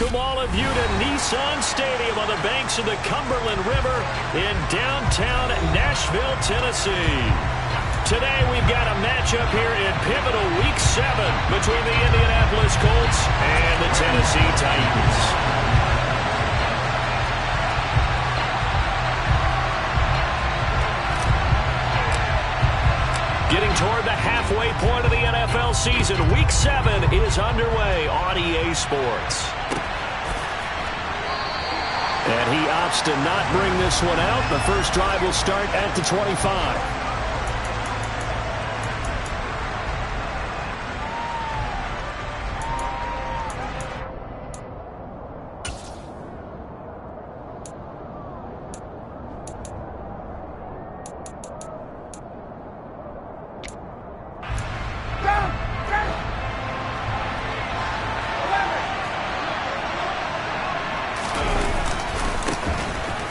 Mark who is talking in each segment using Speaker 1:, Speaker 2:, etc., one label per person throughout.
Speaker 1: welcome all of you to Nissan Stadium on the banks of the Cumberland River in downtown Nashville, Tennessee. Today we've got a matchup here in pivotal Week 7 between the Indianapolis Colts and the Tennessee Titans. Getting toward the halfway point of the NFL season, Week 7 is underway on EA Sports. And he opts to not bring this one out. The first drive will start at the 25.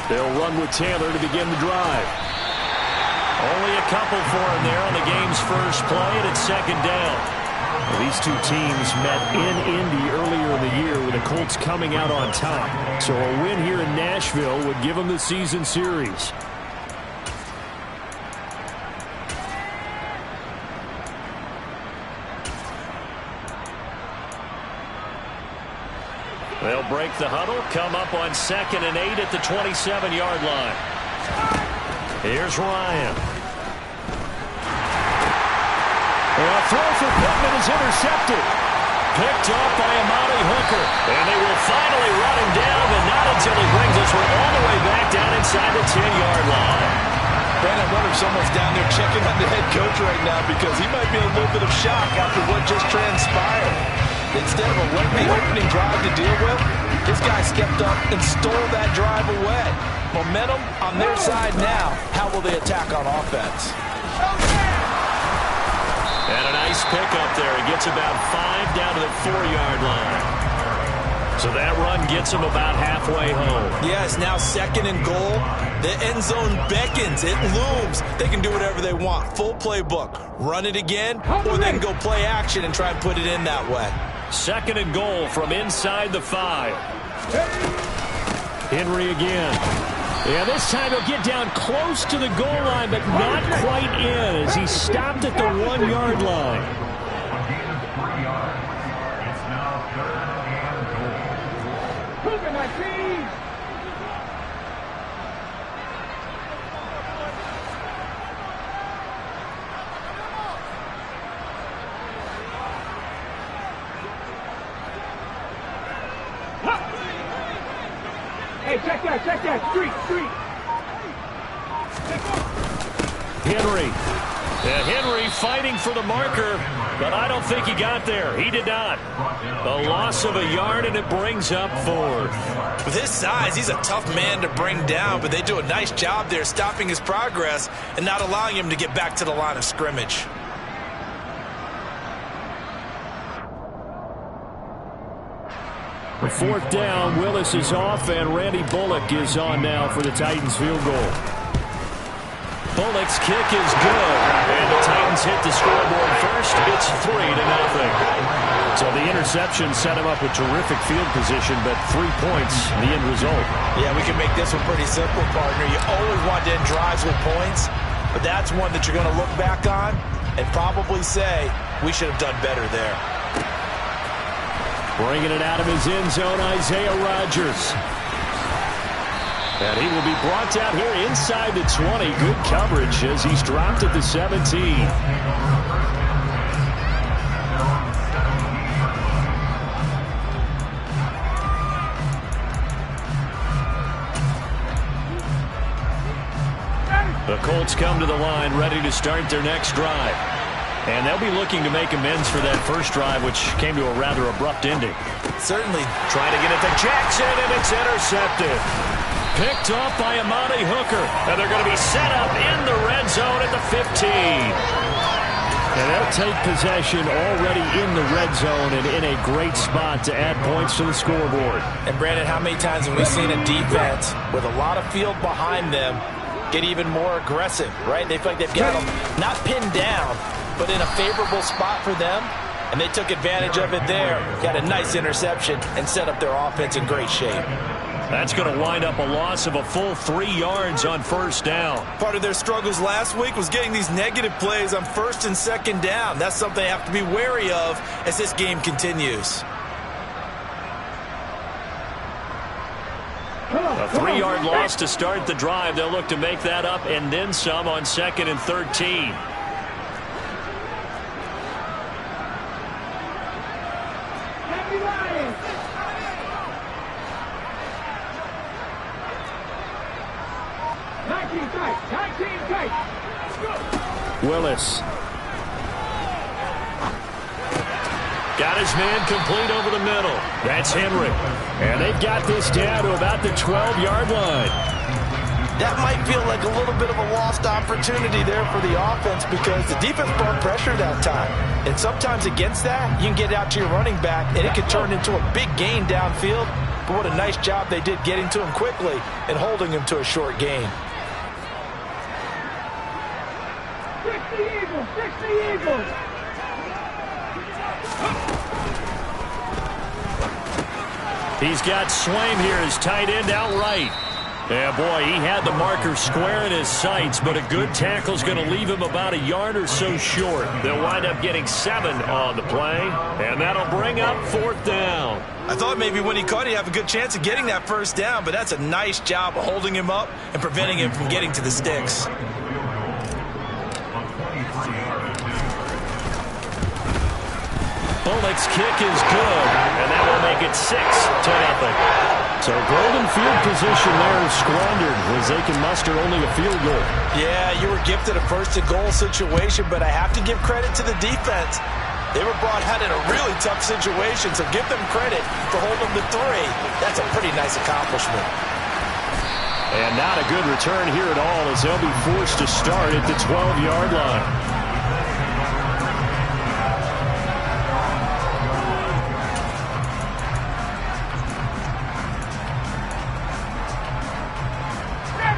Speaker 1: They'll run with Taylor to begin the drive. Only a couple for him there on the game's first play, and it's second down. Well, these two teams met in Indy earlier in the year with the Colts coming out on top. So a win here in Nashville would give them the season series. They'll break the huddle, come up on 2nd and 8 at the 27-yard line. Here's Ryan. A throw for Pittman is intercepted. Picked off by Amari Hooker. And they will finally run him down, but not until he brings us all the way back down inside the 10-yard line.
Speaker 2: Ben, I wonder if someone's down there checking on the head coach right now because he might be in a little bit of shock after what just transpired. Instead of a lengthy opening drive to deal with, this guy stepped up and stole that drive away. Momentum on their side now. How will they attack on offense?
Speaker 1: And a nice pickup there. He gets about 5 down to the 4-yard line. So that run gets him about halfway home.
Speaker 2: Yeah, it's now 2nd and goal. The end zone beckons. It looms. They can do whatever they want. Full playbook. Run it again, or they can go play action and try and put it in that way.
Speaker 1: 2nd and goal from inside the 5. Henry again. Yeah, this time he'll get down close to the goal line, but not quite in as he stopped at the 1-yard line.
Speaker 3: Moving my feet. Hey, check that, street.
Speaker 1: Henry. Henry fighting for the marker, but I don't think he got there. He did not. A loss of a yard, and it brings up 4th.
Speaker 2: With his size, he's a tough man to bring down, but they do a nice job there stopping his progress and not allowing him to get back to the line of scrimmage.
Speaker 1: The 4th down, Willis is off, and Randy Bullock is on now for the Titans field goal. Bullock's kick is good, and the Titans hit the scoreboard first. It's 3-0. So the interception set him up with terrific field position, but 3 points, the end result.
Speaker 2: Yeah, we can make this one pretty simple, partner. You always want to end drives with points, but that's one that you're going to look back on and probably say, we should have done better there.
Speaker 1: Bringing it out of his end zone, Isaiah Rodgers. And he will be brought down here inside the 20. Good coverage as he's dropped at the 17. The Colts come to the line ready to start their next drive. And they'll be looking to make amends for that first drive, which came to a rather abrupt ending.
Speaker 2: Certainly.
Speaker 1: Trying to get it to Jackson, and it's intercepted. Picked off by Amari Hooker. And they're going to be set up in the red zone at the 15. And they'll take possession already in the red zone and in a great spot to add points to the scoreboard.
Speaker 2: And, Brandon, how many times have we seen a defense with a lot of field behind them get even more aggressive, right? They feel like they've got them not pinned down, but in a favorable spot for them, And they took advantage of it there. Got a nice interception and set up their offense in great shape.
Speaker 1: That's going to wind up a loss of a full 3 yards on first down.
Speaker 2: Part of their struggles last week was getting these negative plays on first and second down. That's something they have to be wary of as this game continues.
Speaker 1: A 3-yard loss to start the drive. They'll look to make that up and then some on 2nd and 13. Willis. Got his man complete over the middle. That's Henry. And they've got this down to about the 12-yard line.
Speaker 2: That might feel like a little bit of a lost opportunity there for the offense because the defense brought pressure that time. And sometimes against that, you can get out to your running back, and it can turn into a big gain downfield. But what a nice job they did getting to him quickly and holding him to a short gain.
Speaker 3: 60 Eagles, 60 Eagles.
Speaker 1: He's got Swaim here as tight end outright. Yeah, boy, he had the marker square in his sights, but a good tackle is going to leave him about a yard or so short. They'll wind up getting 7 on the play, and that'll bring up 4th down.
Speaker 2: I thought maybe when he caught it, he'd have a good chance of getting that first down, but that's a nice job of holding him up and preventing him from getting to the sticks.
Speaker 1: Bullock's kick is good, and that will make it 6-0. So golden field position there is squandered as they can muster only a field goal.
Speaker 2: Yeah, you were gifted a first-and-goal situation, but I have to give credit to the defense. They were brought out in a really tough situation, so give them credit for holding them to 3. That's a pretty nice accomplishment.
Speaker 1: And not a good return here at all as they'll be forced to start at the 12-yard line.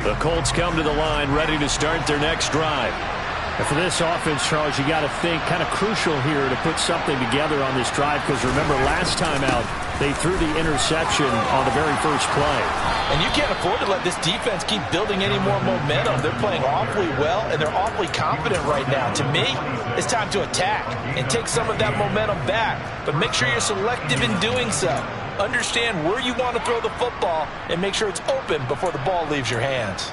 Speaker 1: The Colts come to the line ready to start their next drive.
Speaker 4: And for this offense, Charles, you got to think kind of crucial here to put something together on this drive because remember last time out they threw the interception on the very first play.
Speaker 2: And you can't afford to let this defense keep building any more momentum. They're playing awfully well and they're awfully confident right now. To me, it's time to attack and take some of that momentum back. But make sure you're selective in doing so. Understand where you want to throw the football and make sure it's open before the ball leaves your hands.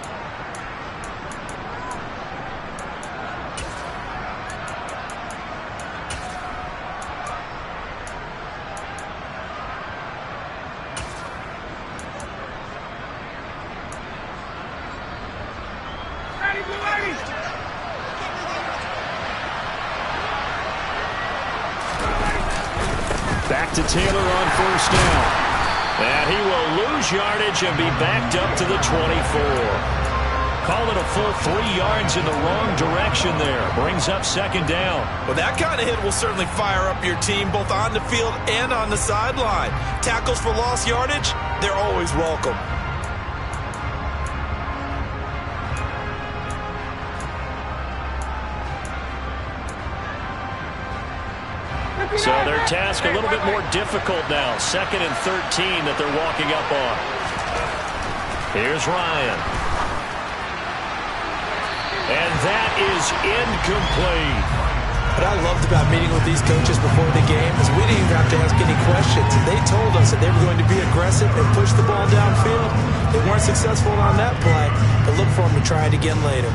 Speaker 1: Back to Taylor on first down. And he will lose yardage and be backed up to the 24. Call it a full 3 yards in the wrong direction there. Brings up 2nd down.
Speaker 2: Well, that kind of hit will certainly fire up your team both on the field and on the sideline. Tackles for lost yardage, they're always welcome.
Speaker 1: So their task a little bit more difficult now. 2nd and 13 that they're walking up on. Here's Ryan. And that is incomplete.
Speaker 2: What I loved about meeting with these coaches before the game is we didn't even have to ask any questions. They told us that they were going to be aggressive and push the ball downfield. They weren't successful on that play, but look for them to try it again later.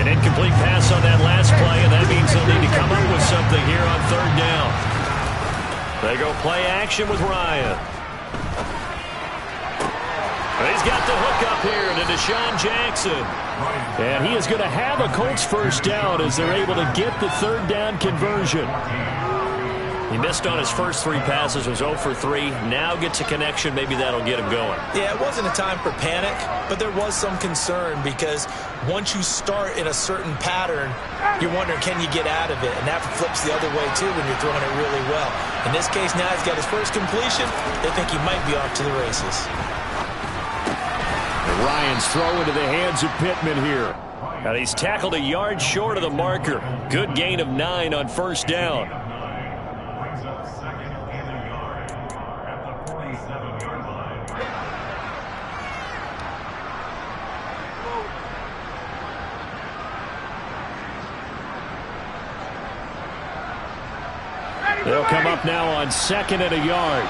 Speaker 1: An incomplete pass on that last play, and that means they'll need to come up with something here on 3rd down. They go play action with Ryan. He's got the hook up here to Deshaun Jackson. And he is going to have a Colts first down as they're able to get the 3rd down conversion. He missed on his first 3 passes, was 0 for 3. Now gets a connection. Maybe that'll get him going.
Speaker 2: Yeah, it wasn't a time for panic, but there was some concern because once you start in a certain pattern, you're wondering, can you get out of it? And that flips the other way, too, when you're throwing it really well. In this case, now he's got his first completion. They think he might be off to the races.
Speaker 4: Ryan's throw into the hands of Pittman here.
Speaker 1: And he's tackled a yard short of the marker. Good gain of 9 on first down.
Speaker 4: They'll come up now on 2nd and a yard.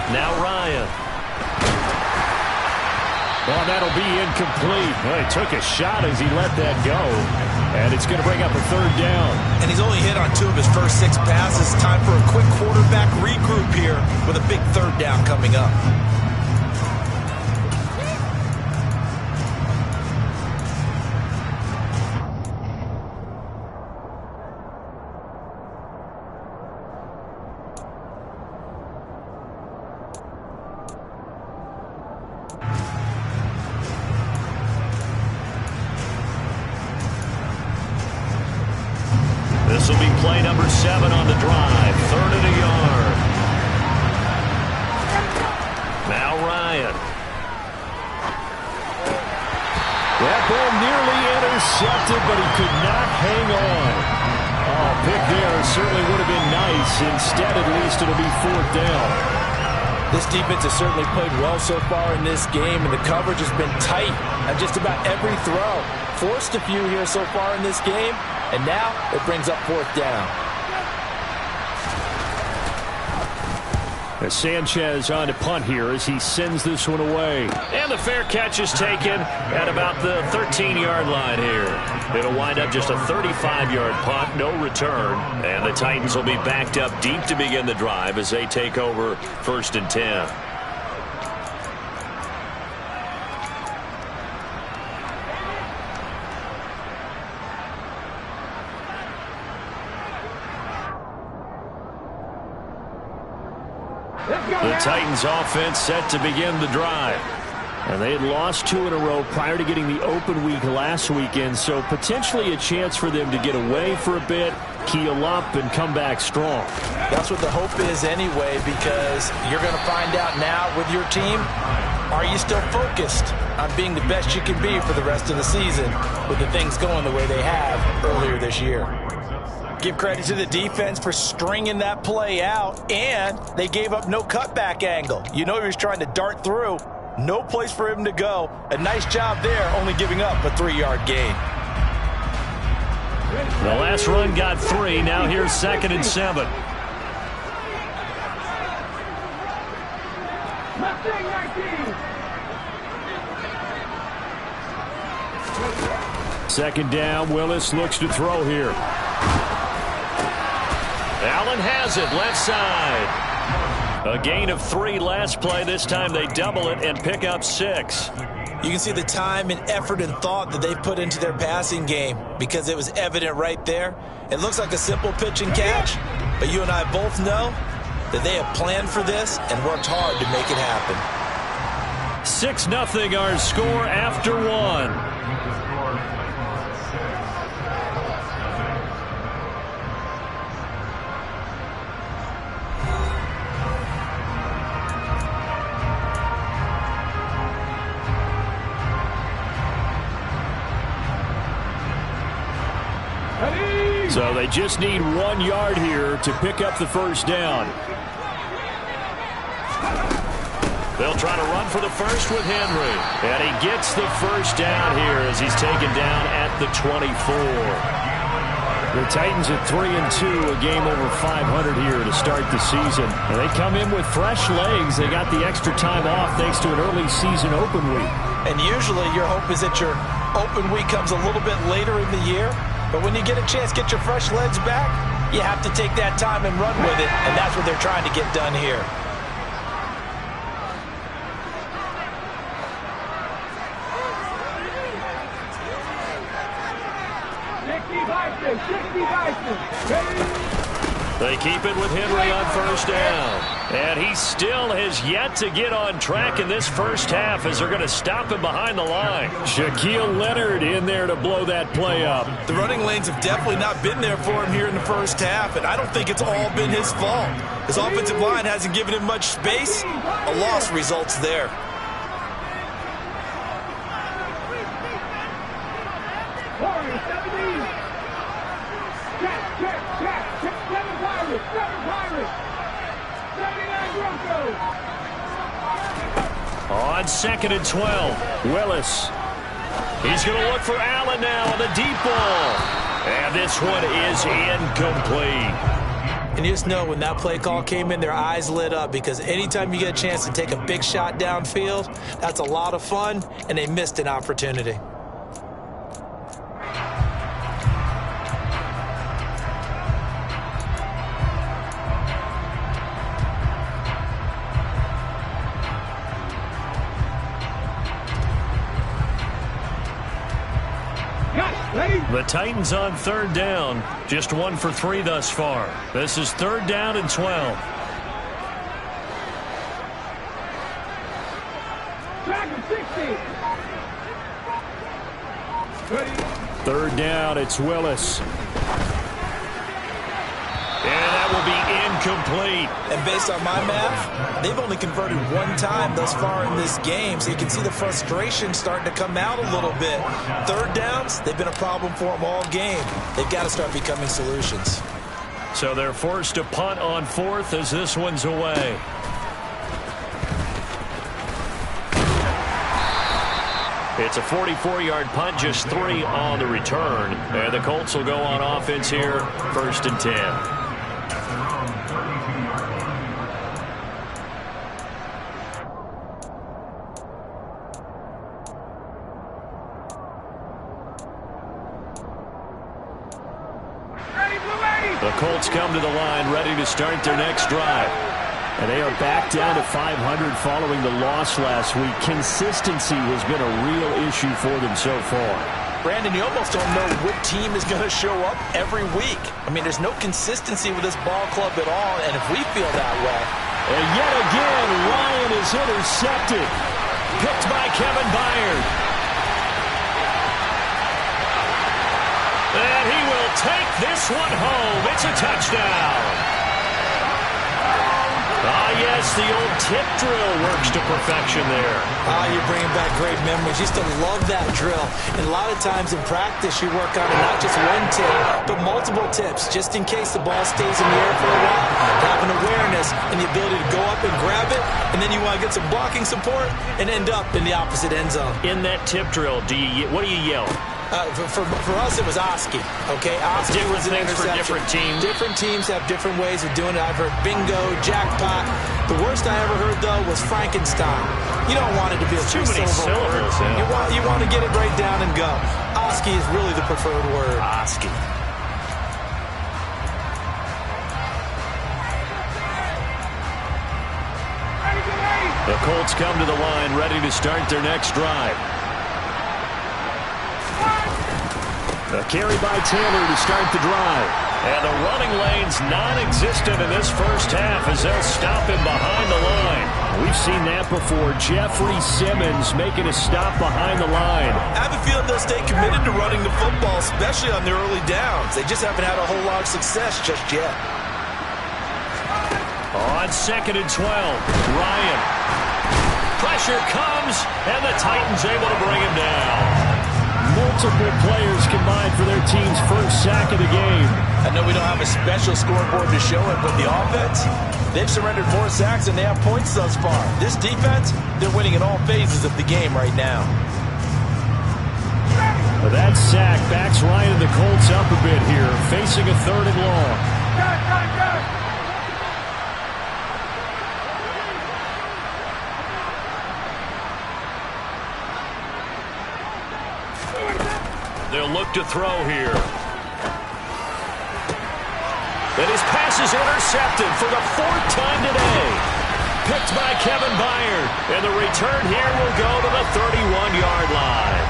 Speaker 1: Now Ryan.
Speaker 4: Well, that'll be incomplete. Well, he took a shot as he let that go. And it's going to bring up a 3rd down.
Speaker 2: And he's only hit on 2 of his first 6 passes. Time for a quick quarterback regroup here with a big 3rd down coming up.
Speaker 1: This will be play number 7 on the drive. 3rd and a yard. Now Ryan.
Speaker 4: That ball nearly intercepted, but he could not hang on. Oh, pick there certainly would have been nice. Instead, at least, it'll be 4th down.
Speaker 2: This defense has certainly played well so far in this game, and the coverage has been tight on just about every throw. Forced a few here so far in this game, and now it brings up 4th down.
Speaker 4: As Sanchez on to punt here as he sends this one away.
Speaker 1: And the fair catch is taken at about the 13-yard line here. It'll wind up just a 35-yard punt, no return. And the Titans will be backed up deep to begin the drive as they take over 1st and 10. The Titans offense set to begin the drive.
Speaker 4: And they had lost 2 in a row prior to getting the open week last weekend, so potentially a chance for them to get away for a bit, keel up, and come back strong.
Speaker 2: That's what the hope is anyway, because you're going to find out now with your team, are you still focused on being the best you can be for the rest of the season with the things going the way they have earlier this year? Give credit to the defense for stringing that play out, and they gave up no cutback angle. You know he was trying to dart through. No place for him to go. A nice job there, only giving up a 3-yard gain.
Speaker 1: The last run got 3. Now here's 2nd and 7.
Speaker 4: Second down, Willis looks to throw here.
Speaker 1: Allen has it, left side. A gain of 3 last play. This time they double it and pick up 6.
Speaker 2: You can see the time and effort and thought that they've put into their passing game because it was evident right there. It looks like a simple pitch and catch, but you and I both know that they have planned for this and worked hard to make it happen.
Speaker 1: 6-0 our score after 1.
Speaker 4: So they just need 1 yard here to pick up the 1st down.
Speaker 1: They'll try to run for the first with Henry. And he gets the 1st down here as he's taken down at the 24.
Speaker 4: The Titans at 3-2, a game over 500 here to start the season. And they come in with fresh legs. They got the extra time off thanks to an early season open week.
Speaker 2: And usually your hope is that your open week comes a little bit later in the year. But when you get a chance to get your fresh legs back, you have to take that time and run with it. And that's what they're trying to get done here.
Speaker 1: They keep it with Henry on 1st down. And he still has yet to get on track in this first half as they're going to stop him behind the line.
Speaker 4: Shaquille Leonard in there to blow that play up.
Speaker 2: The running lanes have definitely not been there for him here in the first half, and I don't think it's all been his fault. His offensive line hasn't given him much space. A loss results there.
Speaker 1: On 2nd and 12, Willis. He's going to look for Allen now on the deep ball. And this one is incomplete.
Speaker 2: And you just know when that play call came in, their eyes lit up, because anytime you get a chance to take a big shot downfield, that's a lot of fun, and they missed an opportunity.
Speaker 1: The Titans on 3rd down, just 1 for 3 thus far. This is 3rd down and 12.
Speaker 4: Third down, it's Willis.
Speaker 1: And that will be incomplete.
Speaker 2: And based on my math, they've only converted 1 time thus far in this game, so you can see the frustration starting to come out a little bit. 3rd downs, they've been a problem for them all game. They've got to start becoming solutions.
Speaker 1: So they're forced to punt on 4th as this one's away. It's a 44-yard punt, just 3 on the return. And the Colts will go on offense here, 1st and 10. The Colts come to the line, ready to start their next drive.
Speaker 4: And they are back down to 500 following the loss last week. Consistency has been a real issue for them so far.
Speaker 2: Brandon, you almost don't know what team is going to show up every week. I mean, there's no consistency with this ball club at all, and if we feel that way.
Speaker 4: And yet again, Ryan is intercepted.
Speaker 1: Picked by Kevin Byard. And he will take this one home. It's a touchdown. Ah, yes, the old tip drill works to perfection there.
Speaker 2: Ah, you're bringing back great memories. Used to love that drill. And a lot of times in practice, you work on it, not just one tip, but multiple tips, just in case the ball stays in the air for a while. Having awareness and the ability to go up and grab it, and then you want to get some blocking support and end up in the opposite end zone.
Speaker 1: In that tip drill, what do you yell?
Speaker 2: For us, it was Oski. Okay, Oski was an interception.
Speaker 1: For different teams.
Speaker 2: Different teams have different ways of doing it. I've heard bingo, jackpot. The worst I ever heard, though, was Frankenstein. You don't want it to be a
Speaker 1: too many syllables.
Speaker 2: Yeah. You want to get it right down and go. Oski is really the preferred word.
Speaker 1: Oski. The Colts come to the line, ready to start their next drive. A carry by Taylor to start the drive. And the running lane's non-existent in this first half as they'll stop him behind the line.
Speaker 4: We've seen that before. Jeffrey Simmons making a stop behind the line.
Speaker 2: I have a feeling they'll stay committed to running the football, especially on their early downs. They just haven't had a whole lot of success just yet.
Speaker 1: On 2nd and 12, Ryan. Pressure comes, and the Titans able to bring him down.
Speaker 4: Multiple players combined for their team's first sack of the game.
Speaker 2: I know we don't have a special scoreboard to show it, but the offense, they've surrendered more sacks than they have points thus far. This defense, they're winning in all phases of the game right now.
Speaker 4: That sack backs Ryan and the Colts up a bit here, facing a 3rd and long.
Speaker 1: They'll look to throw here. And his pass is intercepted for the 4th time today. Picked by Kevin Byard. And the return here will go to the 31-yard line.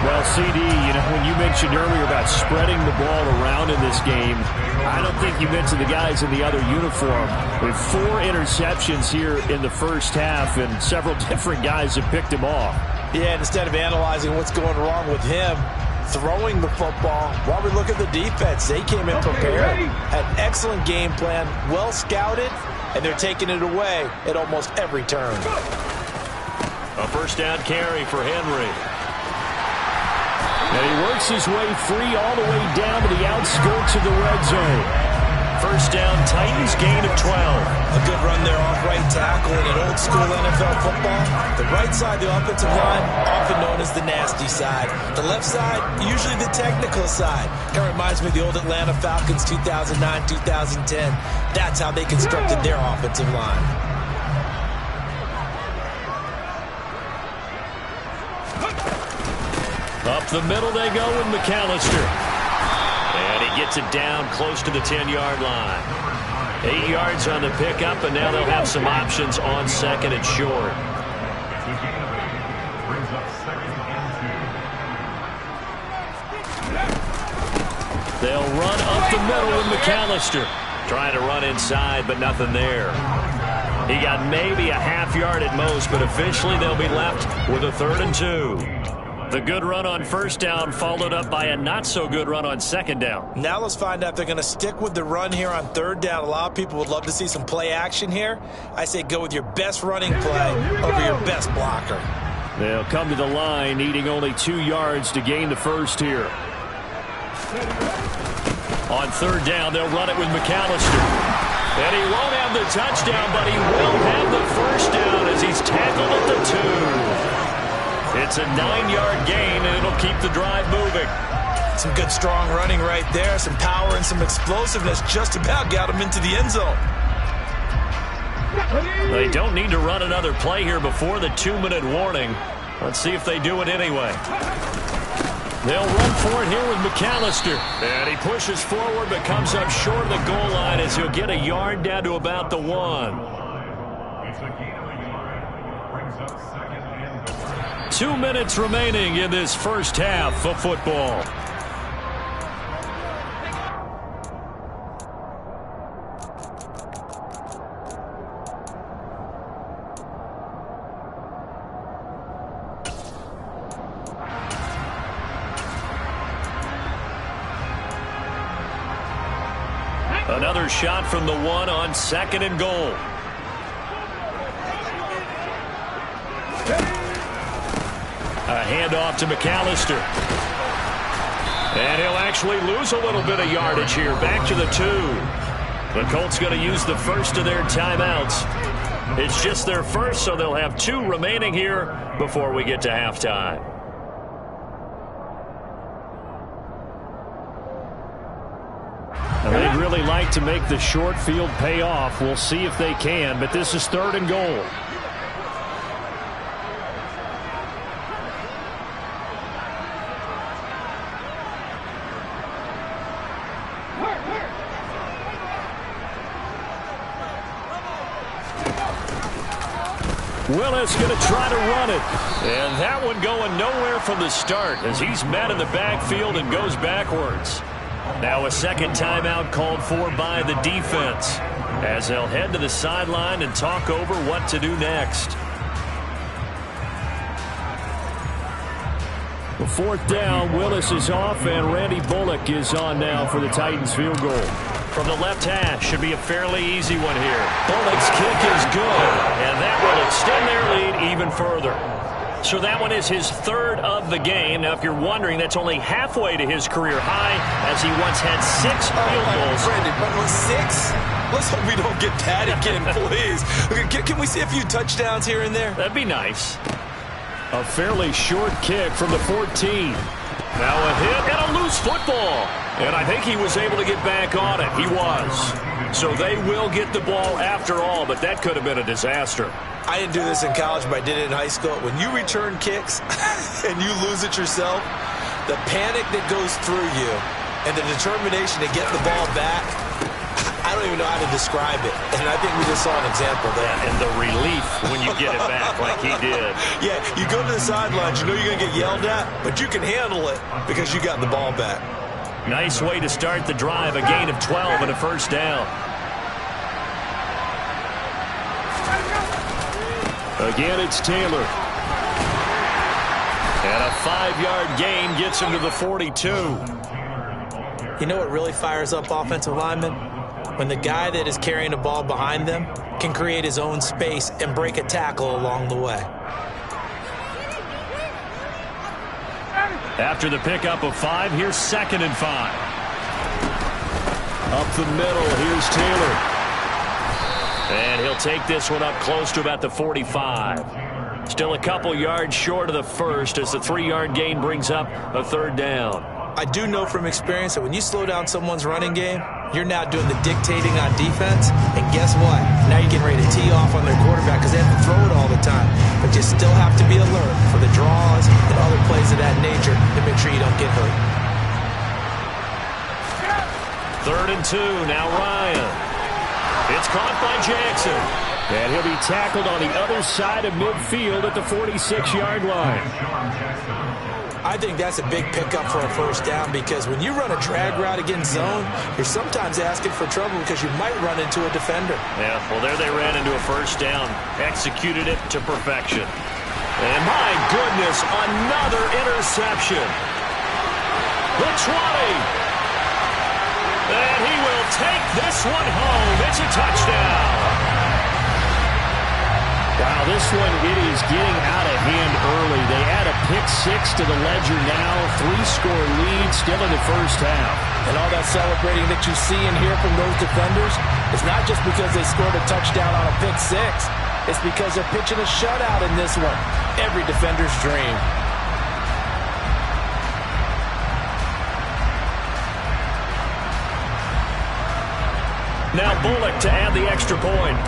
Speaker 4: Well, CD, when you mentioned earlier about spreading the ball around in this game, I don't think you mentioned the guys in the other uniform. With 4 interceptions here in the first half, and several different guys have picked him off.
Speaker 2: Yeah, and instead of analyzing what's going wrong with him, throwing the football, while we look at the defense, they came in prepared, had an excellent game plan, well scouted, and they're taking it away at almost every turn.
Speaker 1: A first down carry for Henry.
Speaker 4: And he works his way free all the way down to the outskirts of the red zone.
Speaker 1: First down, Titans, gain of 12.
Speaker 2: A good run there off right tackle in an old-school NFL football. The right side, the offensive line, often known as the nasty side. The left side, usually the technical side. Kind of reminds me of the old Atlanta Falcons 2009, 2010. That's how they constructed their offensive line.
Speaker 1: Up the middle they go with McAllister. And he gets it down close to the 10-yard line. 8 yards on the pickup, and now they'll have some options on second and short. They'll run up the middle with McAllister. Trying to run inside, but nothing there. He got maybe a half yard at most, but officially they'll be left with a 3rd and 2. The good run on first down followed up by a not-so-good run on second down.
Speaker 2: Now let's find out if they're going to stick with the run here on 3rd down. A lot of people would love to see some play action here. I say go with your best running play over your best blocker.
Speaker 4: They'll come to the line, needing only 2 yards to gain the first here.
Speaker 1: On 3rd down, they'll run it with McAllister. And he won't have the touchdown, but he will have the first down as he's tackled at the 2. It's a 9-yard gain, and it'll keep the drive moving.
Speaker 2: Some good, strong running right there. Some power and some explosiveness just about got him into the end zone.
Speaker 1: They don't need to run another play here before the 2-minute warning. Let's see if they do it anyway. They'll run for it here with McAllister. And he pushes forward but comes up short of the goal line as he'll get a yard down to about the 1. 2 minutes remaining in this first half of football. Another shot from the 1 on 2nd and goal. A handoff to McAllister. And he'll actually lose a little bit of yardage here. Back to the 2. The Colts going to use the first of their timeouts. It's just their first, so they'll have 2 remaining here before we get to halftime.
Speaker 4: They'd really like to make the short field pay off. We'll see if they can, but this is 3rd and goal. Willis going to try to run it.
Speaker 1: And that one going nowhere from the start as he's met in the backfield and goes backwards. Now a second timeout called for by the defense as they'll head to the sideline and talk over what to do next.
Speaker 4: The 4th down, Willis is off, and Randy Bullock is on now for the Titans field goal.
Speaker 1: From the left hash, should be a fairly easy one here. Bullock's kick is good, and that will extend their lead even further. So that one is his 3rd of the game. Now, if you're wondering, that's only halfway to his career high, as he once had 6 field goals.
Speaker 2: Brandon, but 6? Let's hope we don't get that again, please. Can we see a few touchdowns here and there?
Speaker 1: That'd be nice.
Speaker 4: A fairly short kick from the 14.
Speaker 1: Now a hit and a loose football. And I think he was able to get back on it. He was. So they will get the ball after all, but that could have been a disaster.
Speaker 2: I didn't do this in college, but I did it in high school. When you return kicks and you lose it yourself, the panic that goes through you and the determination to get the ball back, I don't even know how to describe it. And I think we just saw an example there.
Speaker 1: And the relief when you get it back like he did.
Speaker 2: Yeah, you go to the sidelines, you know you're going to get yelled at, but you can handle it because you got the ball back.
Speaker 1: Nice way to start the drive, a gain of 12 and a first down.
Speaker 4: Again, it's Taylor.
Speaker 1: And a 5-yard gain gets him to the 42.
Speaker 2: You know what really fires up offensive linemen? When the guy that is carrying the ball behind them can create his own space and break a tackle along the way.
Speaker 1: After the pickup of 5, here's 2nd and 5.
Speaker 4: Up the middle, here's Taylor.
Speaker 1: And he'll take this one up close to about the 45. Still a couple yards short of the first as the 3-yard gain brings up a 3rd down.
Speaker 2: I do know from experience that when you slow down someone's running game, you're now doing the dictating on defense. And guess what? Now you're getting ready to tee off on their quarterback because they have to throw it all the time. But you still have to be alert for the draws and other plays of that nature to make sure you don't get hurt.
Speaker 1: 3rd and 2, now Ryan. It's caught by Jackson.
Speaker 4: And he'll be tackled on the other side of midfield at the 46-yard line.
Speaker 2: I think that's a big pickup for a first down because when you run a drag route against zone, you're sometimes asking for trouble because you might run into a defender.
Speaker 1: Yeah, well, there they ran into a first down. Executed it to perfection. And my goodness, another interception. The 20. And he will take this one home. It's a touchdown.
Speaker 4: Wow, this one, it is getting out of hand early. They add a pick-6 to the ledger now. 3-score lead still in the first half.
Speaker 2: And all that celebrating that you see and hear from those defenders, it's not just because they scored a touchdown on a pick-6. It's because they're pitching a shutout in this one. Every defender's dream.
Speaker 1: Now Bullock to add the extra point.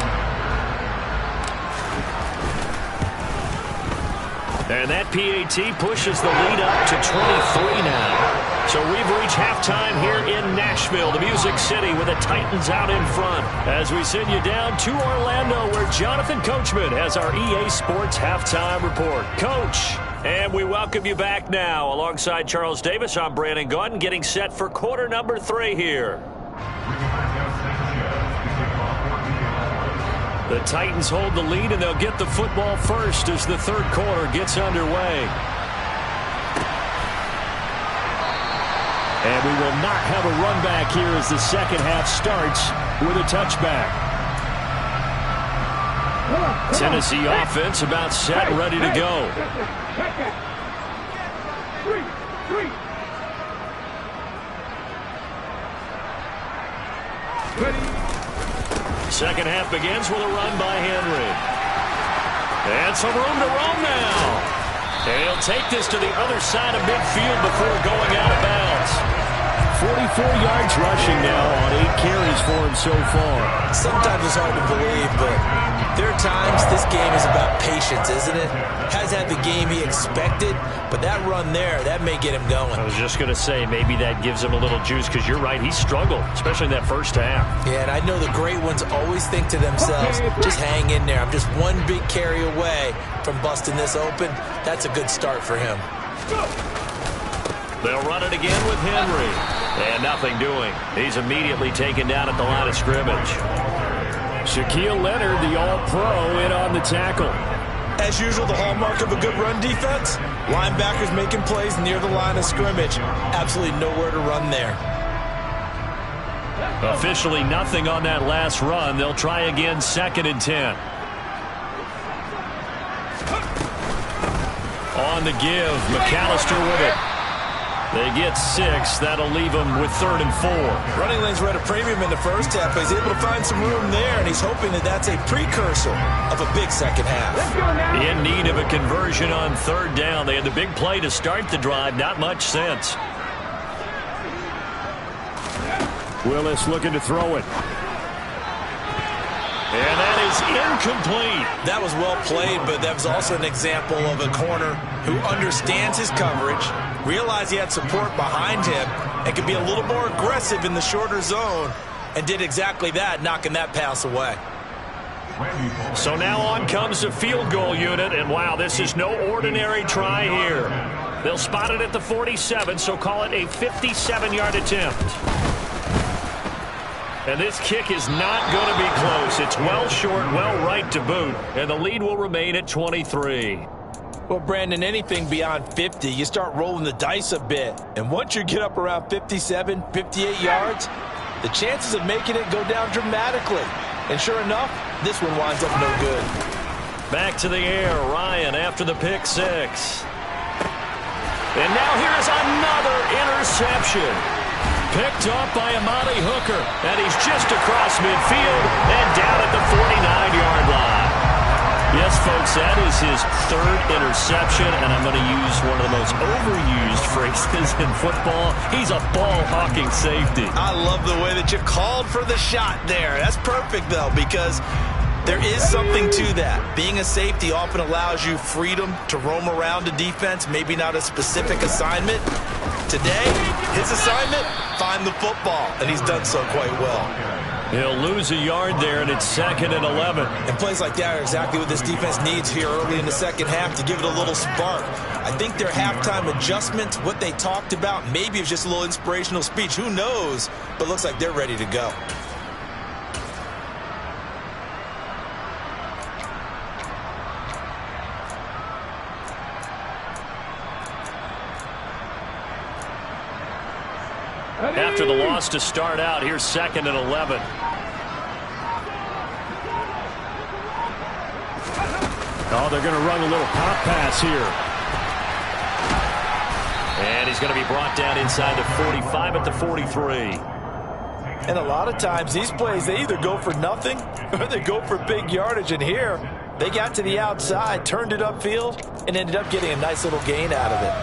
Speaker 1: And that PAT pushes the lead up to 23 now. So we've reached halftime here in Nashville, the Music City, with the Titans out in front. As we send you down to Orlando, where Jonathan Coachman has our EA Sports Halftime Report. Coach, and we welcome you back now. Alongside Charles Davis, I'm Brandon Gaudin, getting set for quarter number 3 here. The Titans hold the lead, and they'll get the football first as the 3rd quarter gets underway.
Speaker 4: And we will not have a run back here as the second half starts with a touchback.
Speaker 1: Tennessee offense about set, ready to go. Second half begins with a run by Henry. And some room to roam now. And he'll take this to the other side of midfield before going out of bounds.
Speaker 4: 44 yards rushing now on 8 carries for him so far.
Speaker 2: Sometimes it's hard to believe, but there are times this game is about patience, isn't it? Has had the game he expected, but that run there, that may get him going.
Speaker 1: I was just going to say, maybe that gives him a little juice, because you're right, he struggled, especially in that first half.
Speaker 2: Yeah, and I know the great ones always think to themselves, just hang in there. I'm just one big carry away from busting this open. That's a good start for him.
Speaker 1: They'll run it again with Henry. And nothing doing. He's immediately taken down at the line of scrimmage.
Speaker 4: Shaquille Leonard, the All-Pro, in on the tackle.
Speaker 2: As usual, the hallmark of a good run defense, linebackers making plays near the line of scrimmage. Absolutely nowhere to run there.
Speaker 1: Officially nothing on that last run. They'll try again, 2nd and 10. On the give, McAllister with it. They get 6. That'll leave them with 3rd and 4.
Speaker 2: Running lanes were at a premium in the first half, but he's able to find some room there, and he's hoping that that's a precursor of a big second half.
Speaker 1: In need of a conversion on 3rd down. They had the big play to start the drive. Not much sense.
Speaker 4: Willis looking to throw it.
Speaker 1: And that is incomplete.
Speaker 2: That was well played, but that was also an example of a corner who understands his coverage, realized he had support behind him, and can be a little more aggressive in the shorter zone and did exactly that, knocking that pass away.
Speaker 1: So now on comes the field goal unit, and wow, this is no ordinary try here. They'll spot it at the 47, so call it a 57-yard attempt. And this kick is not going to be close. It's well short, well right to boot, and the lead will remain at 23.
Speaker 2: Well, Brandon, anything beyond 50, you start rolling the dice a bit. And once you get up around 57, 58 yards, the chances of making it go down dramatically. And sure enough, this one winds up no good.
Speaker 1: Back to the air, Ryan after the pick six. And now here's another interception. Picked up by Amani Hooker. And he's just across midfield and down at the 49-yard line. Yes, folks, that is his third interception, and I'm going to use one of the most overused phrases in football. He's a ball-hawking safety.
Speaker 2: I love the way that you called for the shot there. That's perfect, though, because there is something to that. Being a safety often allows you freedom to roam around a defense, maybe not a specific assignment. Today, his assignment, find the football, and he's done so quite well.
Speaker 1: He'll lose a yard there, and it's 2nd and 11.
Speaker 2: And plays like that are exactly what this defense needs here early in the second half to give it a little spark. I think their halftime adjustment, what they talked about, maybe it was just a little inspirational speech. Who knows? But looks like they're ready to go.
Speaker 1: After the loss to start out, here's 2nd and 11.
Speaker 4: Oh, they're going to run a little pop pass here.
Speaker 1: And he's going to be brought down inside the 45 at the 43.
Speaker 2: And a lot of times these plays, they either go for nothing or they go for big yardage. And here, they got to the outside, turned it upfield, and ended up getting a nice little gain out of it.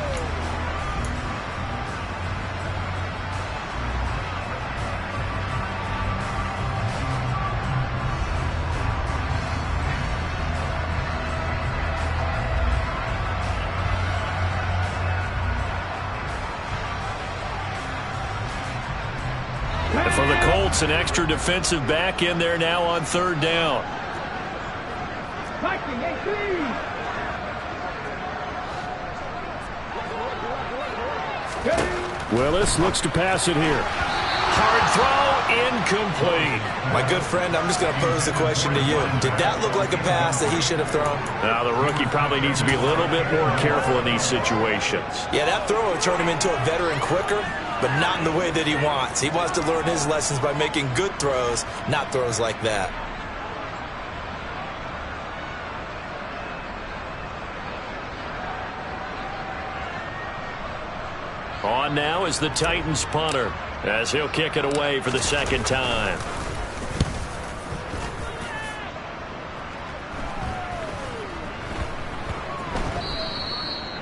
Speaker 1: For the Colts, an extra defensive back in there now on 3rd down.
Speaker 4: Willis looks to pass it here.
Speaker 1: Hard throw, incomplete.
Speaker 2: My good friend, I'm just going to pose the question to you. Did that look like a pass that he should have thrown?
Speaker 1: Now, the rookie probably needs to be a little bit more careful in these situations.
Speaker 2: Yeah, that throw will turn him into a veteran quicker, but not in the way that he wants. He wants to learn his lessons by making good throws, not throws like that.
Speaker 1: On now is the Titans punter, as he'll kick it away for the 2nd time.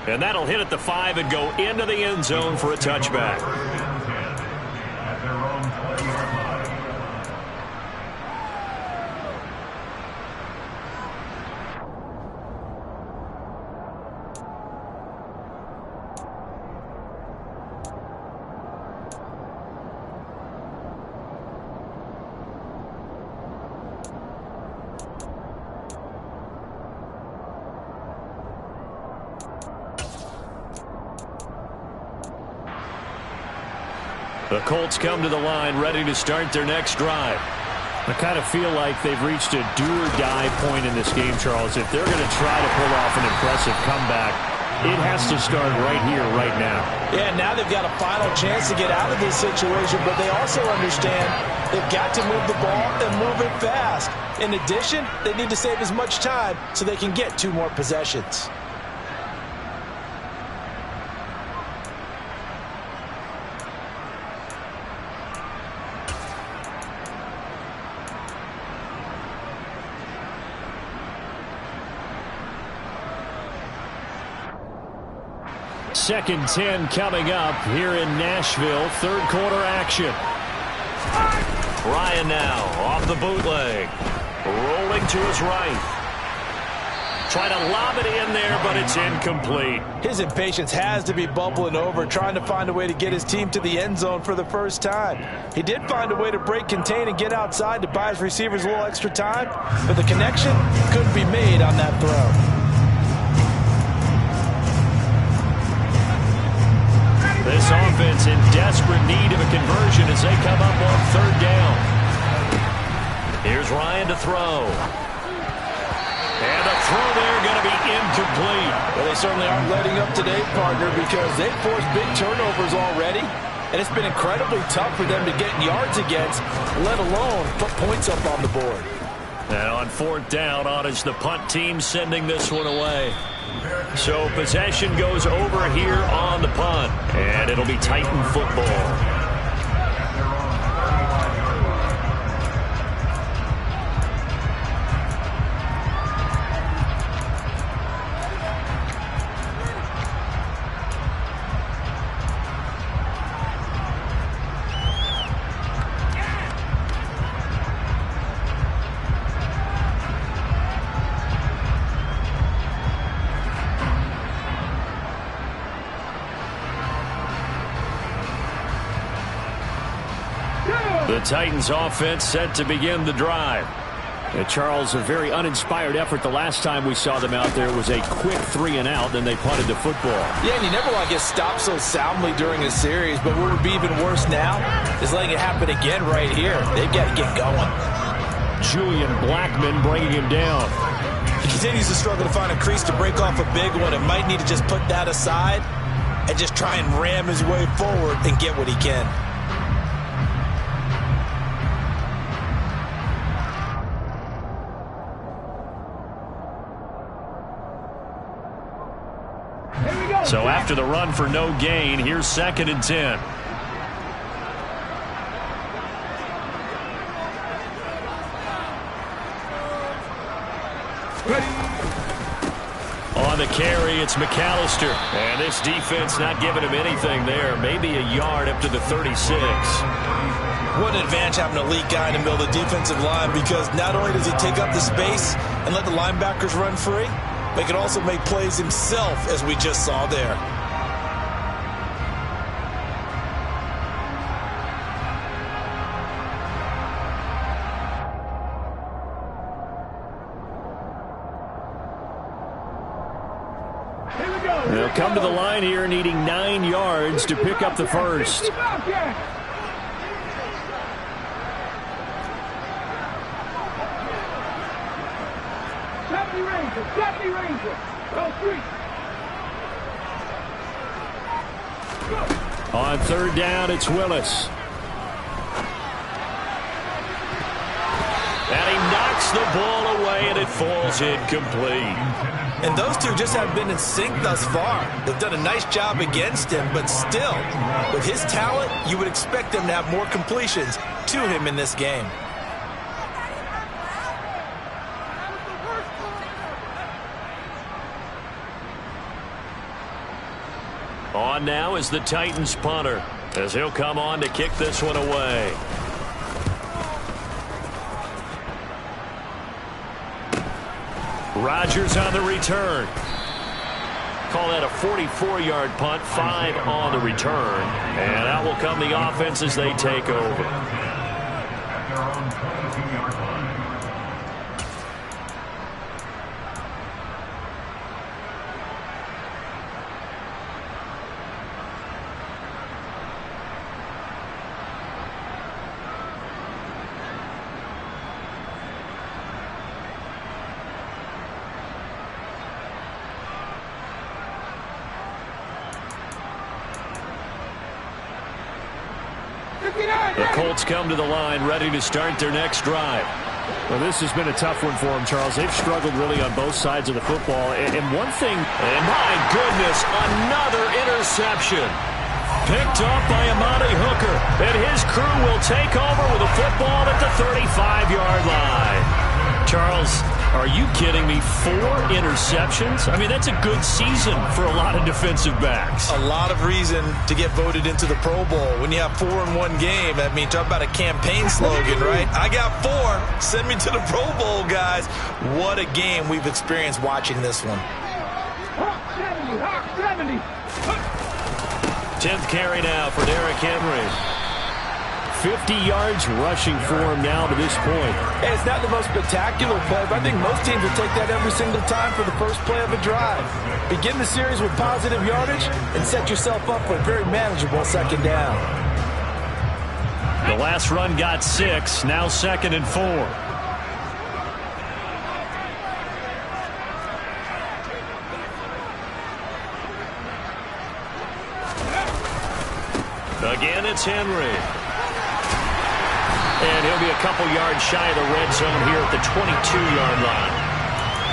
Speaker 1: And that'll hit at the 5 and go into the end zone for a touchback. The Colts come to the line ready to start their next drive.
Speaker 4: I kind of feel like they've reached a do-or-die point in this game, Charles. If they're going to try to pull off an impressive comeback, it has to start right here, right now.
Speaker 2: Yeah, now they've got a final chance to get out of this situation, but they also understand they've got to move the ball and move it fast. In addition, they need to save as much time so they can get 2 more possessions.
Speaker 4: Second 10 coming up here in Nashville. 3rd quarter action.
Speaker 1: Ryan now off the bootleg. Rolling to his right. Try to lob it in there, but it's incomplete.
Speaker 2: His impatience has to be bubbling over, trying to find a way to get his team to the end zone for the first time. He did find a way to break contain and get outside to buy his receivers a little extra time, but the connection couldn't be made on that throw.
Speaker 1: This offense in desperate need of a conversion as they come up on third down. Here's Ryan to throw. And the throw there going to be incomplete.
Speaker 2: Well, they certainly aren't letting up today, partner, because they've forced big turnovers already, and it's been incredibly tough for them to get yards against, let alone put points up on the board.
Speaker 1: And on fourth down, on is the punt team sending this one away. So possession goes over here on the punt, and it'll be Titan football. The Titans offense set to begin the drive.
Speaker 4: Charles, a very uninspired effort the last time we saw them out there. It was a quick 3-and-out, then they punted the football.
Speaker 2: Yeah, and you never want to get stopped so soundly during a series, but what would be even worse now is letting it happen again right here. They've got to get going.
Speaker 4: Julian Blackman bringing him down.
Speaker 2: He continues to struggle to find a crease to break off a big one and might need to just put that aside and just try and ram his way forward and get what he can.
Speaker 1: So after the run for no gain, here's 2nd and 10. On the carry, it's McAllister. And this defense not giving him anything there. Maybe a yard up to the 36.
Speaker 2: What an advantage having an elite guy in the middle of the defensive line, because not only does he take up the space and let the linebackers run free, but he can also make plays himself, as we just saw there.
Speaker 4: They'll come to the line here needing 9 yards to pick up the first. On third down, it's Willis.
Speaker 1: And he knocks the ball away, and it falls incomplete.
Speaker 2: And those two just haven't been in sync thus far. They've done a nice job against him, but still, with his talent, you would expect them to have more completions to him in this game.
Speaker 1: On now is the Titans punter, as he'll come on to kick this one away. Rodgers on the return. Call that a 44-yard punt, 5 on the return. And out will come the offense as they take over. The Colts come to the line, ready to start their next drive.
Speaker 4: Well, this has been a tough one for them, Charles. They've struggled really on both sides of the football. And one thing...
Speaker 1: And my goodness, another interception. Picked up by Amani Hooker. And his crew will take over with a football at the 35-yard line. Charles, are you kidding me? 4 interceptions? I mean, that's a good season for a lot of defensive backs.
Speaker 2: A lot of reason to get voted into the Pro Bowl. When you have 4 in one game, I mean, talk about a campaign slogan, right? I got 4. Send me to the Pro Bowl, guys. What a game we've experienced watching this one.
Speaker 1: 10th carry now for Derrick Henry. 50 yards rushing for him now to this point.
Speaker 2: Hey, it's not the most spectacular play, but I think most teams will take that every single time for the first play of a drive. Begin the series with positive yardage and set yourself up for a very manageable second down.
Speaker 1: The last run got 6, now 2nd and 4. Again, it's Henry. And he'll be a couple yards shy of the red zone here at the 22-yard line.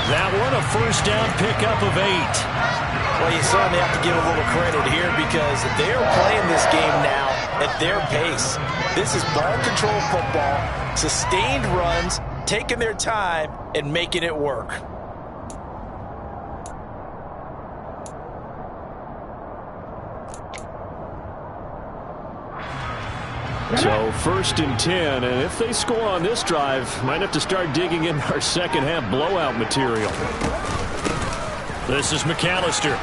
Speaker 1: That one, a first down pickup of 8.
Speaker 2: Well, you certainly have to give a little credit here because they're playing this game now at their pace. This is ball control football, sustained runs, taking their time, and making it work.
Speaker 1: So 1st and 10, and if they score on this drive, might have to start digging in our second half blowout material. This is McAllister.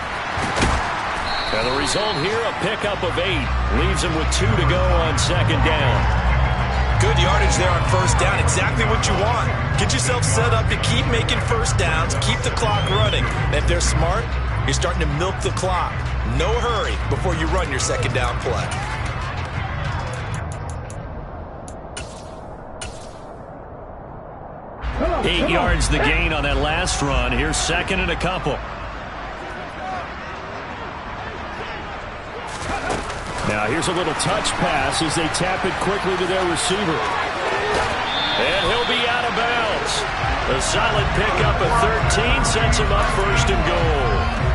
Speaker 1: And the result here, a pickup of 8. Leaves him with 2 to go on 2nd down.
Speaker 2: Good yardage there on 1st down, exactly what you want. Get yourself set up to keep making 1st downs, keep the clock running. And if they're smart, you're starting to milk the clock. No hurry before you run your 2nd down play.
Speaker 1: 8 yards the gain on that last run. Here's 2nd and a couple. Now here's a little touch pass as they tap it quickly to their receiver. And he'll be out of bounds. A solid pickup at 13 sets him up 1st and goal.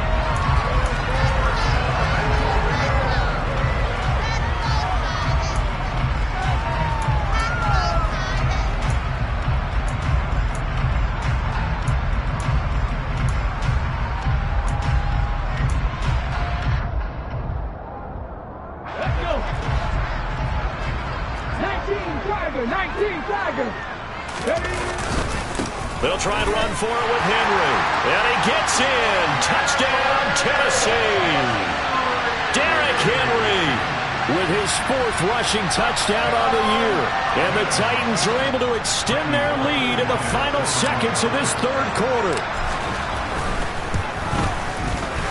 Speaker 1: They'll try and run for it with Henry. And he gets in. Touchdown, Tennessee. Derrick Henry with his 4th rushing touchdown on the year. And the Titans are able to extend their lead in the final seconds of this 3rd quarter.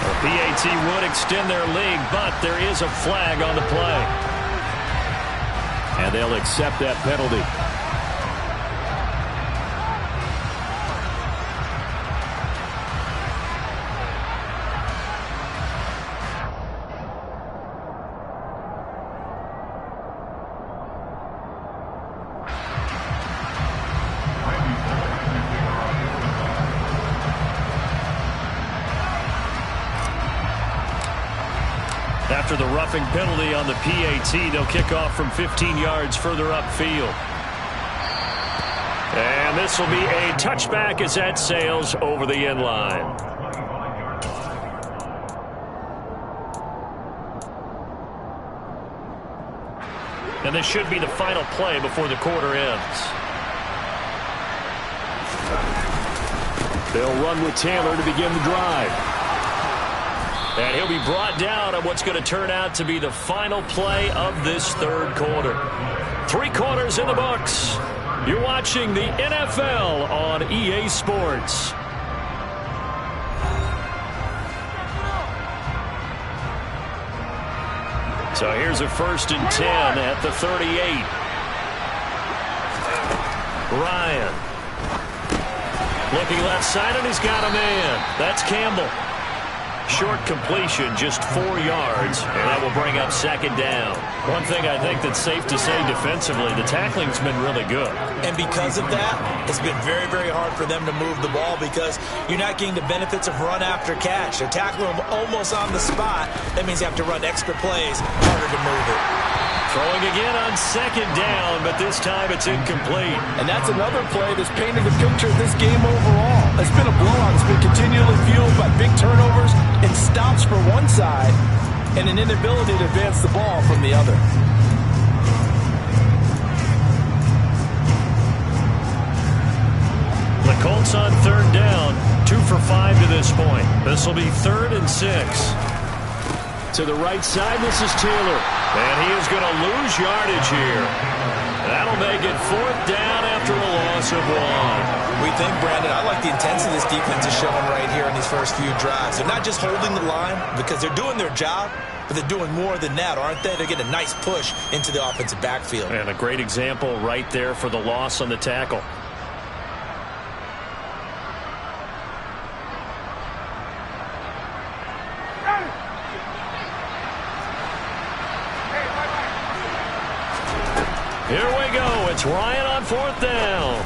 Speaker 1: The PAT would extend their lead, but there is a flag on the play. And they'll accept that penalty. After the roughing penalty on the PAT, they'll kick off from 15 yards further upfield. And this will be a touchback as that sails over the end line. And this should be the final play before the quarter ends. They'll run with Taylor to begin the drive. And he'll be brought down on what's going to turn out to be the final play of this 3rd quarter. 3 quarters in the books. You're watching the NFL on EA Sports. So here's a 1st and 10 at the 38. Ryan. Looking left side, and he's got a man. That's Campbell. Short completion, just 4 yards, and that will bring up 2nd down. One thing I think that's safe to say defensively, the tackling's been really good.
Speaker 2: And because of that, it's been very, very hard for them to move the ball because you're not getting the benefits of run after catch. They're tackling them almost on the spot. That means you have to run extra plays, harder to move it.
Speaker 1: Throwing again on second down, but this time it's incomplete.
Speaker 2: And that's another play that's painted the picture of this game overall. It's been a blowout. It's been continually fueled by big turnovers and stops for one side and an inability to advance the ball from the other.
Speaker 1: The Colts on third down, 2 for 5 to this point. This will be 3rd and 6. To the right side, this is Taylor. And he is going to lose yardage here. That'll make it 4th down after a loss of 1.
Speaker 2: We think, Brandon, I like the intensity this defense is showing right here in these first few drives. They're not just holding the line because they're doing their job, but they're doing more than that, aren't they? They're getting a nice push into the offensive backfield.
Speaker 1: And a great example right there for the loss on the tackle. Here we go. It's Ryan on 4th down.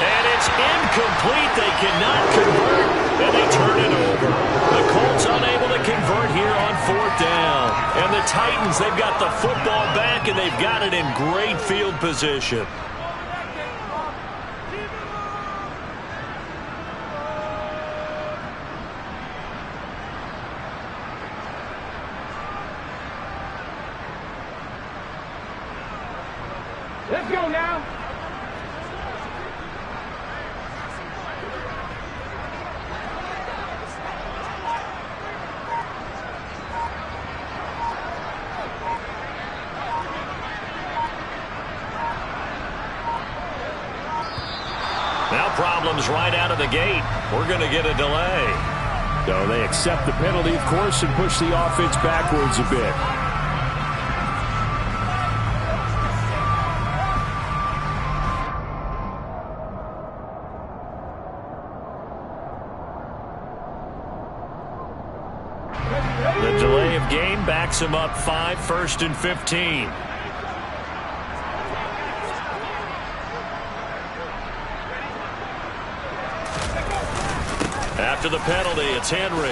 Speaker 1: And it's incomplete. They cannot convert, and they turn it over. The Colts unable to convert here on 4th down. And the Titans, they've got the football back, and they've got it in great field position.
Speaker 3: Let's go now.
Speaker 1: Now problems right out of the gate. We're going to get a delay.
Speaker 4: So they accept the penalty, of course, and push the offense backwards a bit.
Speaker 1: The delay of game backs him up 5, 1st and 15. After the penalty, it's Henry.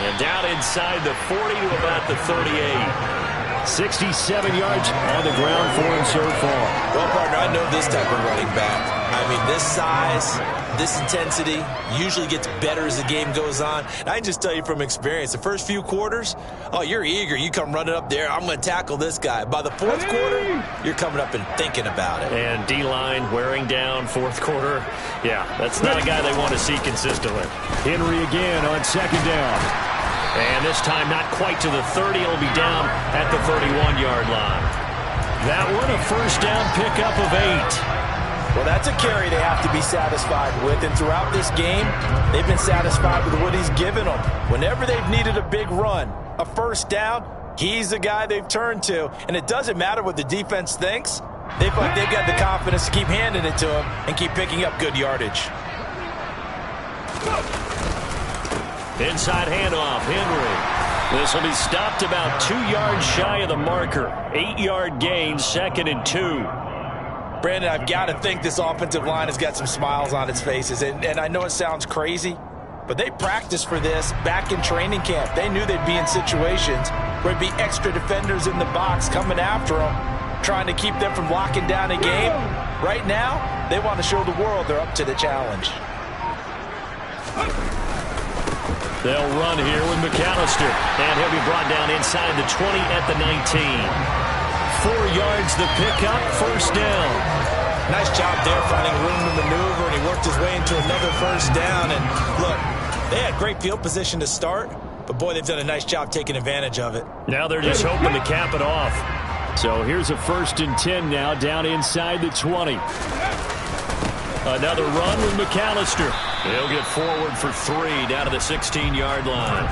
Speaker 1: And down inside the 40 to about the 38.
Speaker 4: 67 yards on the ground for him so far.
Speaker 2: Well, partner, I know this type of running back. I mean, this size, this intensity usually gets better as the game goes on. And I can just tell you from experience, the first few quarters, oh, you're eager. You come running up there, I'm going to tackle this guy. By the 4th quarter, you're coming up and thinking about it.
Speaker 1: And D-line wearing down 4th quarter. Yeah, that's not a guy they want to see consistently.
Speaker 4: Henry again on 2nd down.
Speaker 1: And this time not quite to the 30. It'll be down at the 31-yard line. That one a 1st down pickup of 8.
Speaker 2: Well, that's a carry they have to be satisfied with. And throughout this game, they've been satisfied with what he's given them. Whenever they've needed a big run, a 1st down, he's the guy they've turned to. And it doesn't matter what the defense thinks. They've got the confidence to keep handing it to him and keep picking up good yardage.
Speaker 1: Inside handoff, Henry. This will be stopped about 2 yards shy of the marker. 8-yard gain, 2nd and 2.
Speaker 2: Brandon, I've got to think this offensive line has got some smiles on its faces. And I know it sounds crazy, but they practiced for this back in training camp. They knew they'd be in situations where there'd be extra defenders in the box coming after them, trying to keep them from locking down a game. Right now, they want to show the world they're up to the challenge.
Speaker 1: They'll run here with McAllister. And he'll be brought down inside the 20 at the 19. 4 yards the pickup, 1st down.
Speaker 2: Nice job there finding room to maneuver, and he worked his way into another 1st down. And look, they had great field position to start, but boy, they've done a nice job taking advantage of it.
Speaker 1: Now they're just hoping to cap it off.
Speaker 4: So here's a 1st and 10 now down inside the 20.
Speaker 1: Another run with McAllister. He'll get forward for 3 down to the 16-yard line.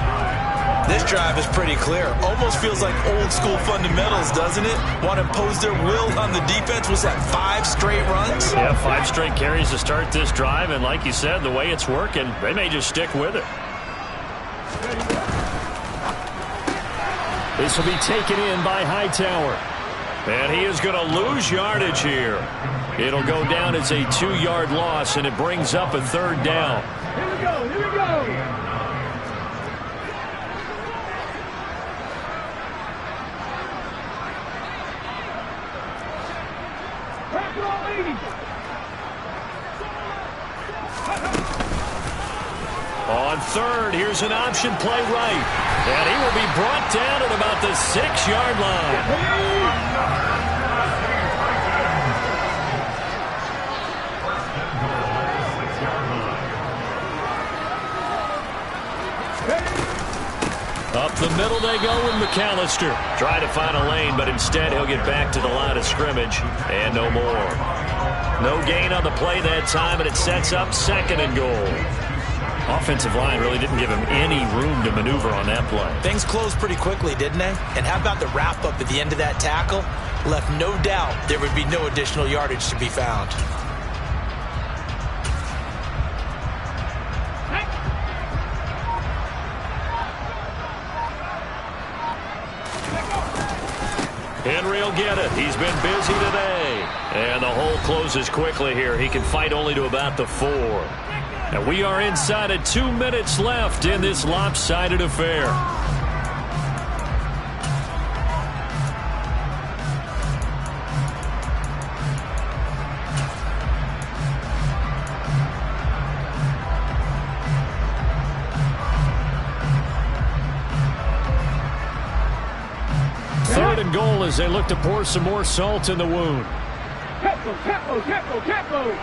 Speaker 2: This drive is pretty clear. Almost feels like old school fundamentals, doesn't it? Want to impose their will on the defense. Was that 5 straight runs?
Speaker 1: Yeah, 5 straight carries to start this drive. And like you said, the way it's working, they may just stick with it.
Speaker 4: This will be taken in by Hightower.
Speaker 1: And he is going to lose yardage here. It'll go down as a 2-yard loss, and it brings up a 3rd down.
Speaker 3: Here we go, here we go.
Speaker 1: On third, here's an option play right. And he will be brought down at about the 6-yard line. Up the middle they go with McAllister. Try to find a lane, but instead he'll get back to the line of scrimmage. And no more. No gain on the play that time, and it sets up 2nd and goal. Offensive line really didn't give him any room to maneuver on that play.
Speaker 2: Things closed pretty quickly, didn't they? And how about the wrap-up at the end of that tackle? Left no doubt there would be no additional yardage to be found.
Speaker 1: Henry will get it. He's been busy today. And the hole closes quickly here. He can fight only to about the 4. And we are inside of 2 minutes left in this lopsided affair. Third and goal as they look to pour some more salt in the wound.
Speaker 3: Capo.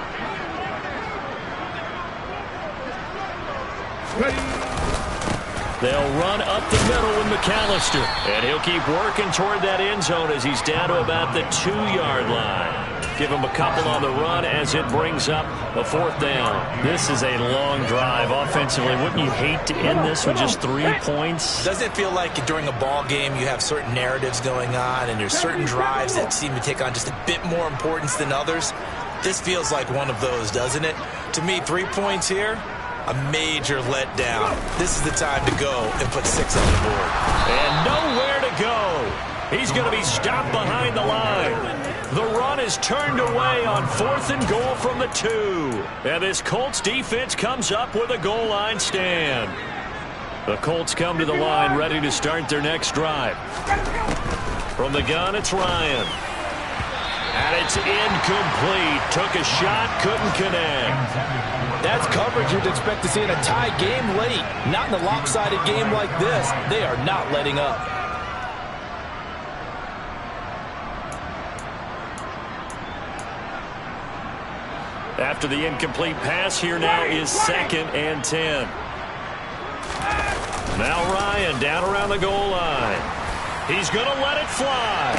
Speaker 1: They'll run up the middle with McAllister. And he'll keep working toward that end zone as he's down to about the 2-yard line. Give him a couple on the run as it brings up a 4th down. This is a long drive offensively. Wouldn't you hate to end this with just 3 points?
Speaker 2: Doesn't it feel like during a ball game you have certain narratives going on and there's certain drives that seem to take on just a bit more importance than others? This feels like one of those, doesn't it? To me, 3 points here, a major letdown. This is the time to go and put 6 on the board.
Speaker 1: And nowhere to go. He's going to be stopped behind the line. The run is turned away on 4th and goal from the 2. And this Colts defense comes up with a goal line stand. The Colts come to the line ready to start their next drive. From the gun, it's Ryan. And it's incomplete. Took a shot, couldn't connect.
Speaker 2: That's coverage you'd expect to see in a tie game late. Not in a lopsided game like this. They are not letting up.
Speaker 1: After the incomplete pass, here now is 2nd and 10. Now Ryan down around the goal line. He's going to let it fly.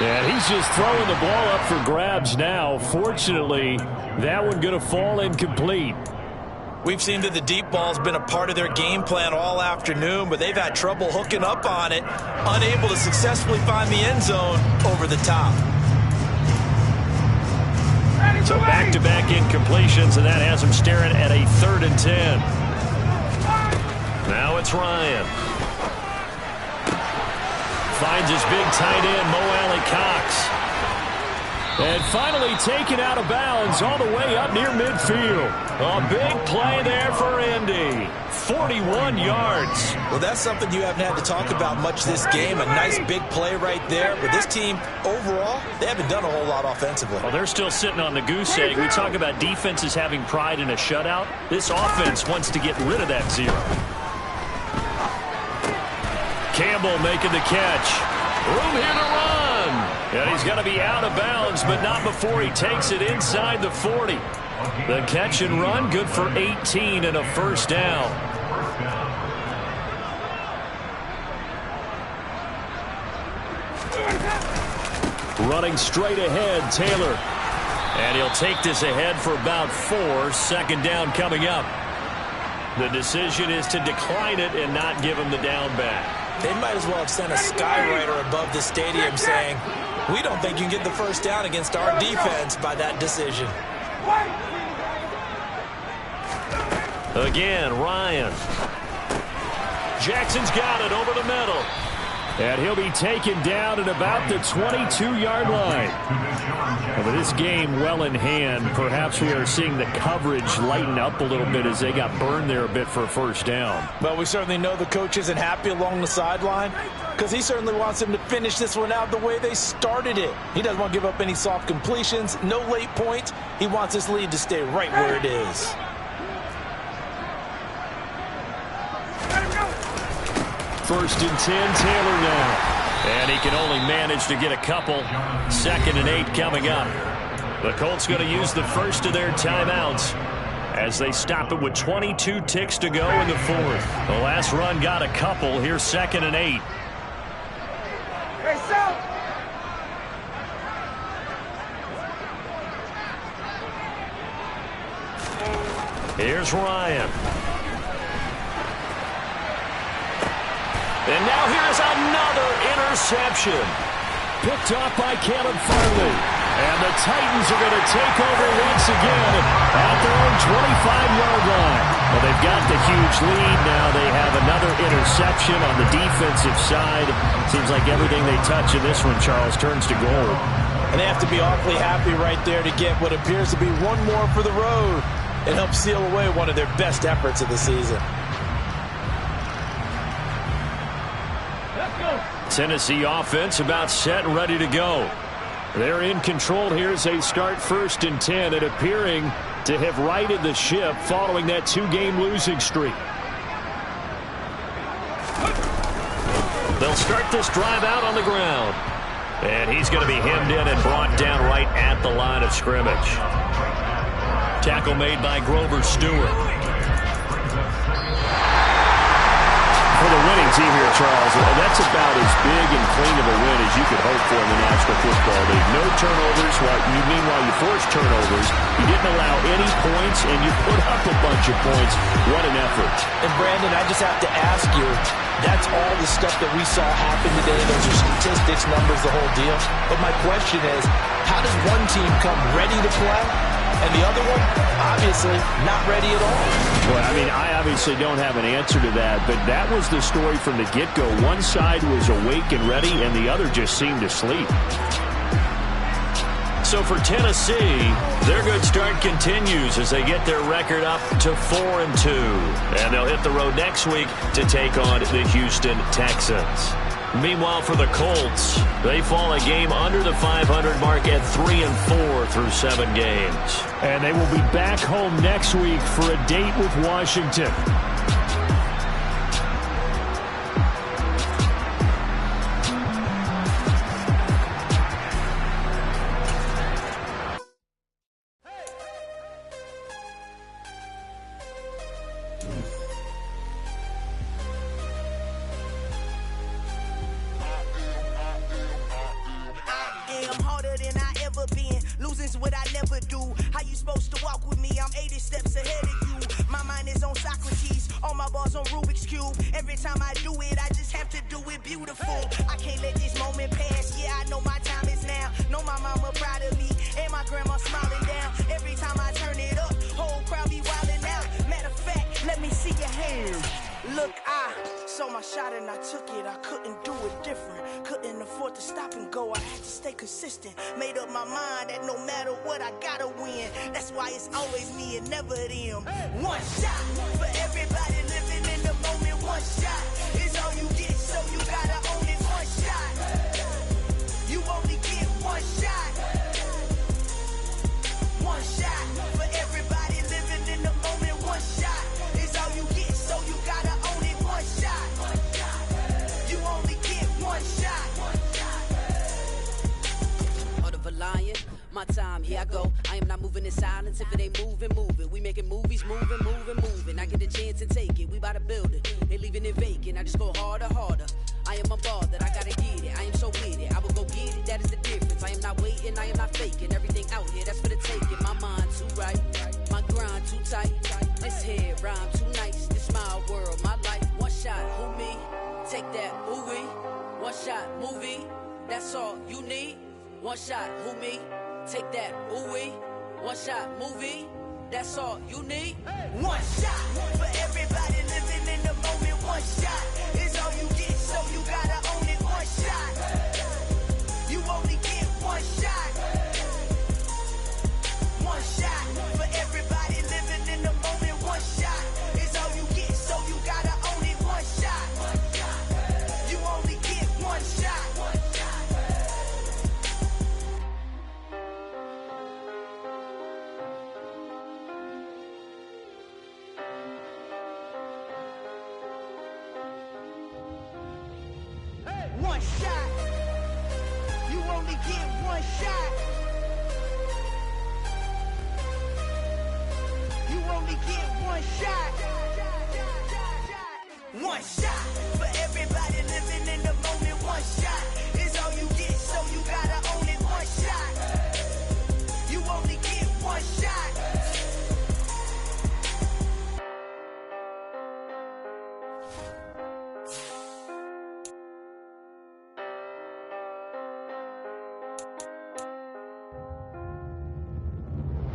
Speaker 1: And he's just throwing the ball up for grabs now. Fortunately, that one going to fall incomplete.
Speaker 2: We've seen that the deep ball's been a part of their game plan all afternoon, but they've had trouble hooking up on it, unable to successfully find the end zone over the top.
Speaker 1: So back-to-back incompletions, and that has him staring at a 3rd and 10. Now it's Ryan. Finds his big tight end, Mo Alley-Cox. And finally taken out of bounds all the way up near midfield. A big play there for Indy. 41 yards.
Speaker 2: Well, that's something you haven't had to talk about much this game. A nice big play right there. But this team, overall, they haven't done a whole lot offensively.
Speaker 1: Well, they're still sitting on the goose egg. We talk about defenses having pride in a shutout. This offense wants to get rid of that 0. Campbell making the catch. Room here to run. And he's got to be out of bounds, but not before he takes it inside the 40. The catch and run, good for 18 and a 1st down. Running straight ahead, Taylor. And he'll take this ahead for about 4. 2nd down coming up. The decision is to decline it and not give him the down back.
Speaker 2: They might as well have sent a skywriter above the stadium saying, we don't think you can get the 1st down against our defense by that decision.
Speaker 1: Again, Ryan. Jackson's got it over the middle. And he'll be taken down at about the 22-yard line. But this game well in hand. Perhaps we are seeing the coverage lighten up a little bit as they got burned there a bit for a 1st down.
Speaker 2: Well, we certainly know the coach isn't happy along the sideline because he certainly wants them to finish this one out the way they started it. He doesn't want to give up any soft completions, no late points. He wants this lead to stay right where it is.
Speaker 1: First and 10, Taylor now. And he can only manage to get a couple. 2nd and 8 coming up. The Colts going to use the first of their timeouts as they stop it with 22 ticks to go in the 4th. The last run got a couple. Here's 2nd and 8.
Speaker 3: Hey, South!
Speaker 1: Here's Ryan. And now here's another interception. Picked off by Caleb Farley. And the Titans are going to take over once again at their own 25-yard line. Well, they've got the huge lead. Now they have another interception on the defensive side. Seems like everything they touch in this one, Charles, turns to gold.
Speaker 2: And they have to be awfully happy right there to get what appears to be one more for the road. It helps seal away one of their best efforts of the season.
Speaker 1: Tennessee offense about set and ready to go. They're in control here as they start 1st and 10 and appearing to have righted the ship following that 2-game losing streak. They'll start this drive out on the ground. And he's going to be hemmed in and brought down right at the line of scrimmage. Tackle made by Grover Stewart.
Speaker 4: For the winning team here, Charles, that's about as big and clean of a win as you could hope for in the National Football League. No turnovers. Meanwhile, you forced turnovers. You didn't allow any points, and you put up a bunch of points. What an effort.
Speaker 2: And, Brandon, I just have to ask you, that's all the stuff that we saw happen today. Those are statistics, numbers, the whole deal. But my question is, how does one team come ready to play, and the other one, obviously, not ready at all?
Speaker 4: Well, I mean, I obviously don't have an answer to that, but that was the story from the get-go. One side was awake and ready, and the other just seemed to sleep.
Speaker 1: So for Tennessee, their good start continues as they get their record up to 4-2. And they'll hit the road next week to take on the Houston Texans. Meanwhile, for the Colts, they fall a game under the 500 mark at 3-4 through 7 games.
Speaker 4: And they will be back home next week for a date with Washington.
Speaker 5: Made up my mind that no matter what, I gotta win. That's why it's always me and never them. One shot for everybody living in the moment. One shot is all you get, so you gotta own it. One shot, you only get one shot. One shot for everybody living in the moment. One shot is all you get, so you gotta own it. One shot, you only get one shot.
Speaker 6: Lion, my time, here I go. I am not moving in silence. If it ain't moving, moving. We making movies, moving, moving, moving. I get a chance and take it. We bout to build it. They leaving it vacant. I just go harder, harder. I am a ball that I gotta get it. I am so with it. I will go get it. That is the difference. I am not waiting. I am not faking. Everything out here, that's for the taking. My mind too right. My grind too tight. This head rhyme too nice. This my world, my life. One shot, who me? Take that, ooh wee. One shot, movie. That's all you need. One shot, who me? Take that, ooh wee. One shot, movie. That's all you need.
Speaker 5: One shot for everybody living in the moment. One shot is all you get, so you gotta own it. One shot, you only get one shot. One shot for everybody living in the moment. One shot is all you get, so you gotta own it. One shot, you only get one shot. one shot. You only get one shot. You only get one shot. One shot for everybody